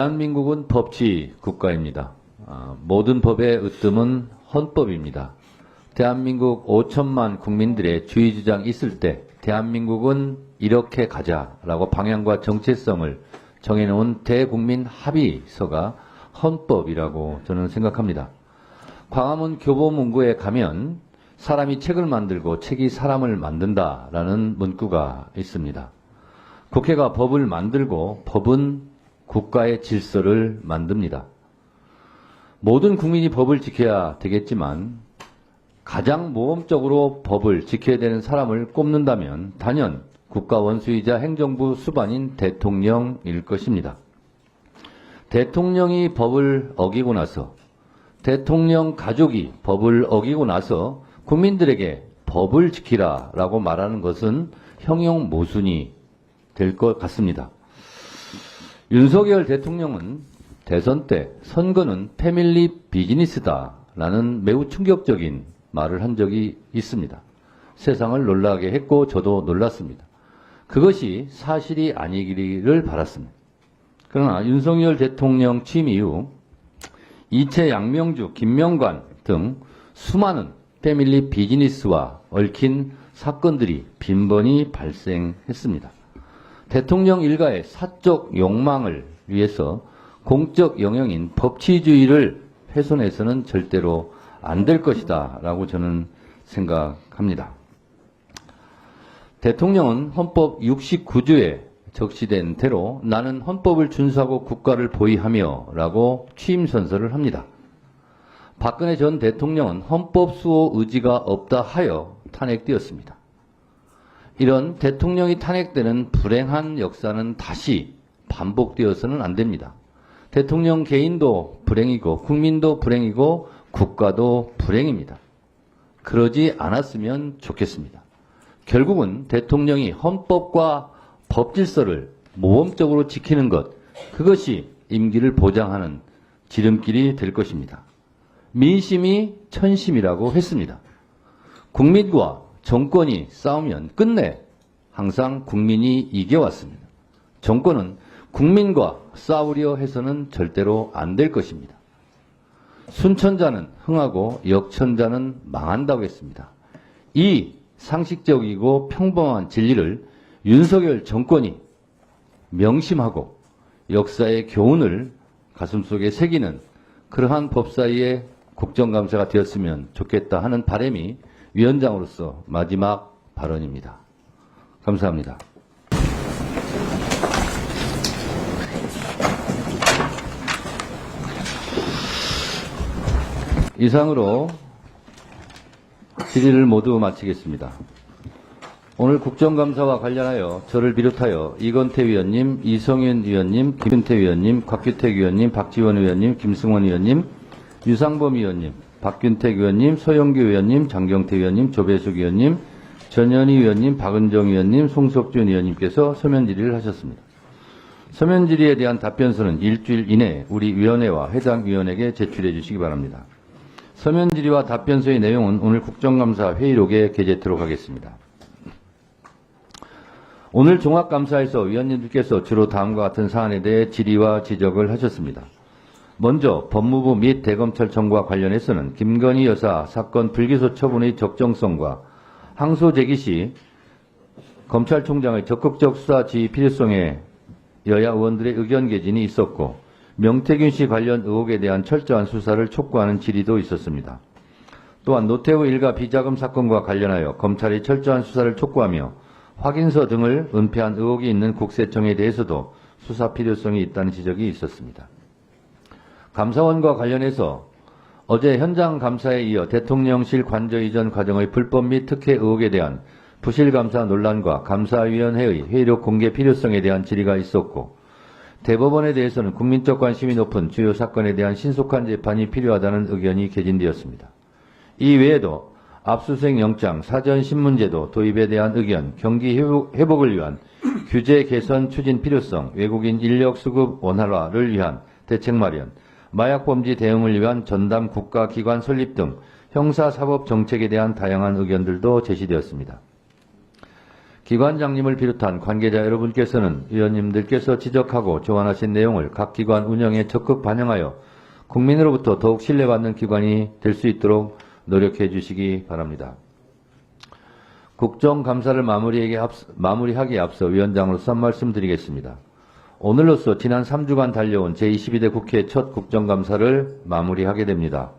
대한민국은 법치 국가입니다. 모든 법의 으뜸은 헌법입니다. 대한민국 5천만 국민들의 주의 주장이 있을 때 대한민국은 이렇게 가자라고 방향과 정체성을 정해놓은 대국민 합의서가 헌법이라고 저는 생각합니다. 광화문 교보문고에 가면 사람이 책을 만들고 책이 사람을 만든다라는 문구가 있습니다. 국회가 법을 만들고 법은 국가의 질서를 만듭니다. 모든 국민이 법을 지켜야 되겠지만 가장 모범적으로 법을 지켜야 되는 사람을 꼽는다면 단연 국가 원수이자 행정부 수반인 대통령일 것입니다. 대통령이 법을 어기고 나서 대통령 가족이 법을 어기고 나서 국민들에게 법을 지키라라고 말하는 것은 형용 모순이 될 것 같습니다. 윤석열 대통령은 대선 때 선거는 패밀리 비즈니스다라는 매우 충격적인 말을 한 적이 있습니다. 세상을 놀라게 했고 저도 놀랐습니다. 그것이 사실이 아니기를 바랐습니다. 그러나 윤석열 대통령 취임 이후 이채 양명주, 김명관 등 수많은 패밀리 비즈니스와 얽힌 사건들이 빈번히 발생했습니다. 대통령 일가의 사적 욕망을 위해서 공적 영역인 법치주의를 훼손해서는 절대로 안 될 것이다 라고 저는 생각합니다. 대통령은 헌법 69조에 적시된 대로 나는 헌법을 준수하고 국가를 보위하며 라고 취임선서를 합니다. 박근혜 전 대통령은 헌법 수호 의지가 없다 하여 탄핵되었습니다. 이런 대통령이 탄핵되는 불행한 역사는 다시 반복되어서는 안 됩니다. 대통령 개인도 불행이고 국민도 불행이고 국가도 불행입니다. 그러지 않았으면 좋겠습니다. 결국은 대통령이 헌법과 법질서를 모범적으로 지키는 것, 그것이 임기를 보장하는 지름길이 될 것입니다. 민심이 천심이라고 했습니다. 국민과 정권이 싸우면 끝내 항상 국민이 이겨왔습니다. 정권은 국민과 싸우려 해서는 절대로 안 될 것입니다. 순천자는 흥하고 역천자는 망한다고 했습니다. 이 상식적이고 평범한 진리를 윤석열 정권이 명심하고 역사의 교훈을 가슴속에 새기는 그러한 법사위의 국정감사가 되었으면 좋겠다 하는 바람이 위원장으로서 마지막 발언입니다. 감사합니다. 이상으로 질의를 모두 마치겠습니다. 오늘 국정감사와 관련하여 저를 비롯하여 이건태 위원님, 이성윤 위원님, 김윤태 위원님, 곽규택 위원님, 박지원 위원님, 김승원 위원님, 유상범 위원님, 박균택 의원님, 서영교 의원님, 장경태 의원님, 조배숙 의원님, 전현희 의원님, 박은정 의원님, 송석준 의원님께서 서면 질의를 하셨습니다. 서면 질의에 대한 답변서는 일주일 이내에 우리 위원회와 해당 위원에게 제출해 주시기 바랍니다. 서면 질의와 답변서의 내용은 오늘 국정감사 회의록에 게재토록 하겠습니다. 오늘 종합감사에서 위원님들께서 주로 다음과 같은 사안에 대해 질의와 지적을 하셨습니다. 먼저 법무부 및 대검찰청과 관련해서는 김건희 여사 사건 불기소 처분의 적정성과 항소 제기 시 검찰총장의 적극적 수사 지휘 필요성에 여야 의원들의 의견 개진이 있었고 명태균 씨 관련 의혹에 대한 철저한 수사를 촉구하는 질의도 있었습니다. 또한 노태우 일가 비자금 사건과 관련하여 검찰이 철저한 수사를 촉구하며 확인서 등을 은폐한 의혹이 있는 국세청에 대해서도 수사 필요성이 있다는 지적이 있었습니다. 감사원과 관련해서 어제 현장 감사에 이어 대통령실 관저 이전 과정의 불법 및 특혜 의혹에 대한 부실감사 논란과 감사위원회의 회의록 공개 필요성에 대한 질의가 있었고 대법원에 대해서는 국민적 관심이 높은 주요 사건에 대한 신속한 재판이 필요하다는 의견이 개진되었습니다. 이 외에도 압수수색 영장, 사전 신문제도 도입에 대한 의견, 경기 회복을 위한 규제 개선 추진 필요성, 외국인 인력 수급 원활화를 위한 대책 마련, 마약범죄 대응을 위한 전담 국가기관 설립 등 형사사법 정책에 대한 다양한 의견들도 제시되었습니다. 기관장님을 비롯한 관계자 여러분께서는 위원님들께서 지적하고 조언하신 내용을 각 기관 운영에 적극 반영하여 국민으로부터 더욱 신뢰받는 기관이 될 수 있도록 노력해 주시기 바랍니다. 국정감사를 마무리하기에 앞서 위원장으로서 한 말씀 드리겠습니다. 오늘로써 지난 3주간 달려온 제22대 국회 첫 국정감사를 마무리하게 됩니다.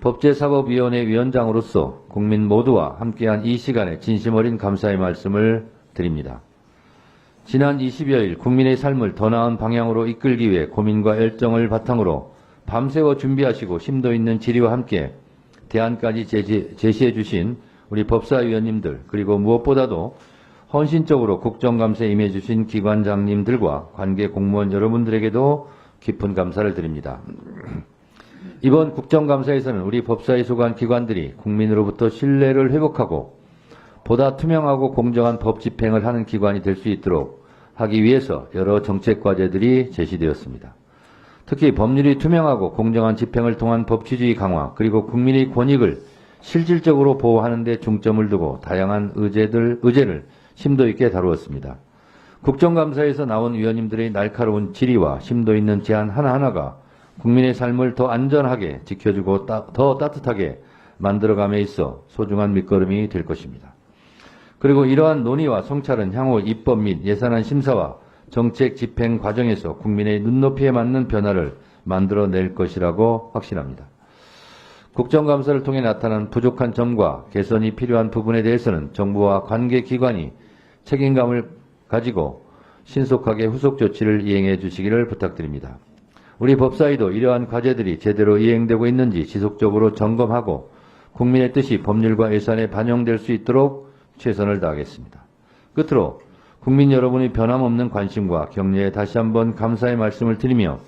법제사법위원회 위원장으로서 국민 모두와 함께한 이 시간에 진심 어린 감사의 말씀을 드립니다. 지난 20여일 국민의 삶을 더 나은 방향으로 이끌기 위해 고민과 열정을 바탕으로 밤새워 준비하시고 심도 있는 질의와 함께 대안까지 제시해 주신 우리 법사위원님들, 그리고 무엇보다도 헌신적으로 국정감사에 임해 주신 기관장님들과 관계 공무원 여러분들에게도 깊은 감사를 드립니다. 이번 국정감사에서는 우리 법사위 소관 기관들이 국민으로부터 신뢰를 회복하고 보다 투명하고 공정한 법 집행을 하는 기관이 될 수 있도록 하기 위해서 여러 정책 과제들이 제시되었습니다. 특히 법률이 투명하고 공정한 집행을 통한 법치주의 강화, 그리고 국민의 권익을 실질적으로 보호하는 데 중점을 두고 다양한 의제를 심도 있게 다루었습니다. 국정감사에서 나온 위원님들의 날카로운 질의와 심도 있는 제안 하나하나가 국민의 삶을 더 안전하게 지켜주고 더 따뜻하게 만들어감에 있어 소중한 밑거름이 될 것입니다. 그리고 이러한 논의와 성찰은 향후 입법 및 예산안 심사와 정책 집행 과정에서 국민의 눈높이에 맞는 변화를 만들어낼 것이라고 확신합니다. 국정감사를 통해 나타난 부족한 점과 개선이 필요한 부분에 대해서는 정부와 관계기관이 책임감을 가지고 신속하게 후속 조치를 이행해 주시기를 부탁드립니다. 우리 법사위도 이러한 과제들이 제대로 이행되고 있는지 지속적으로 점검하고 국민의 뜻이 법률과 예산에 반영될 수 있도록 최선을 다하겠습니다. 끝으로 국민 여러분의 변함없는 관심과 격려에 다시 한번 감사의 말씀을 드리며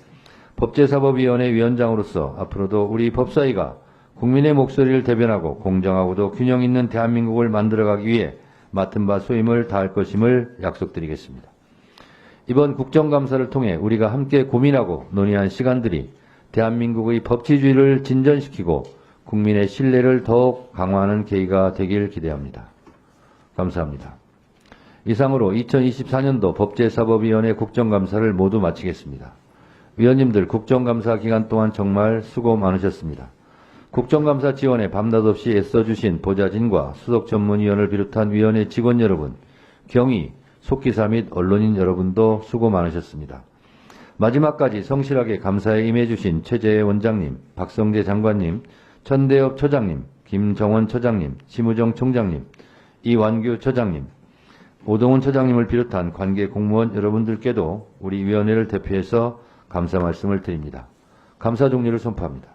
법제사법위원회 위원장으로서 앞으로도 우리 법사위가 국민의 목소리를 대변하고 공정하고도 균형 있는 대한민국을 만들어가기 위해 맡은 바 소임을 다할 것임을 약속드리겠습니다. 이번 국정감사를 통해 우리가 함께 고민하고 논의한 시간들이 대한민국의 법치주의를 진전시키고 국민의 신뢰를 더욱 강화하는 계기가 되길 기대합니다. 감사합니다. 이상으로 2024년도 법제사법위원회 국정감사를 모두 마치겠습니다. 위원님들 국정감사 기간 동안 정말 수고 많으셨습니다. 국정감사 지원에 밤낮 없이 애써주신 보좌진과 수석전문위원을 비롯한 위원회 직원 여러분, 경위, 속기사 및 언론인 여러분도 수고 많으셨습니다. 마지막까지 성실하게 감사에 임해주신 최재해 원장님, 박성재 장관님, 천대엽 처장님, 김정원 처장님, 심우정 총장님, 이완규 처장님, 오동훈 처장님을 비롯한 관계 공무원 여러분들께도 우리 위원회를 대표해서 감사 말씀을 드립니다. 감사 종료를 선포합니다.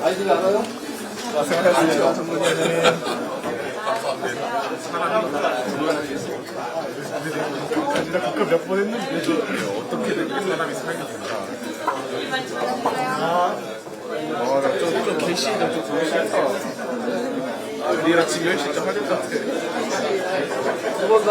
아이들 알아요? 고생하셨습니다. 전문위원님. 감사합니다. 국가 몇 번 했는데 어떻게든 사람이 살게 된다. 나좀 개시도 좀 보기 싫다. 내일 아침 10시 좀 하실 것 같아. 두 번 다.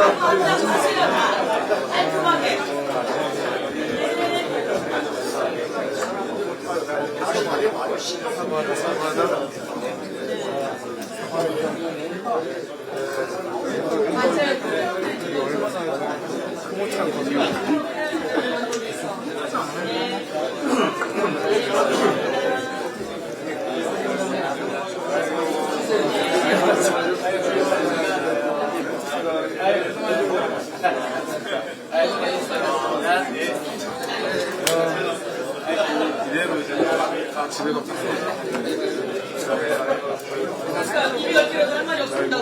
이대로 이제 다 집에 가서 이비가 길어도 할 말이 없습니다.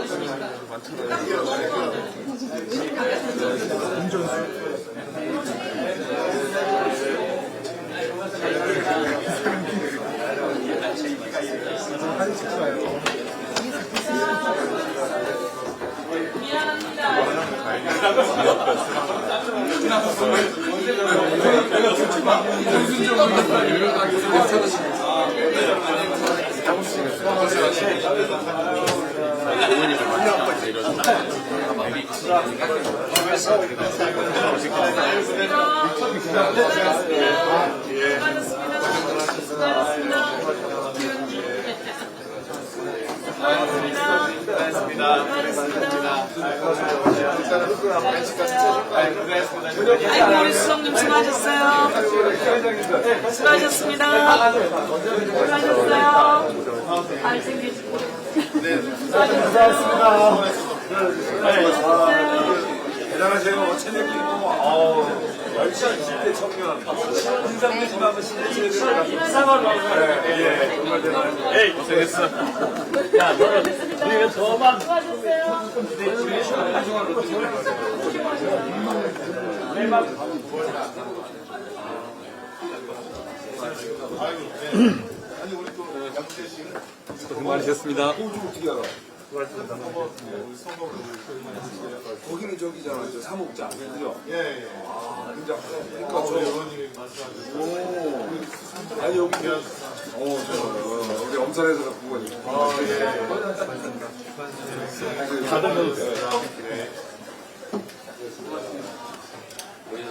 미안합니다. 아이고, 우리 수석님 수고하셨어요. 수고하셨습니다. 수고하셨어요. 잘생기시고. 수고하셨어요. 대단하세요. 체력이 열시 20대 청년. 인상되지 마면 신뢰체를 이상한 예, 정말 대단합니다. 에이, 고생했어. 야, 너는 왜 저만. 수고하셨어요. 고생 많으셨습니다. 거기는 저기잖아, 저 사목장. 그죠? 예. 아, 진짜. 그러니까 저희 저, 의원님이 말씀하셨어요. 오. 아니, 여기, 저, 우리 엄살에서 갖고 가니까. 아, 예. 받으면서. 우리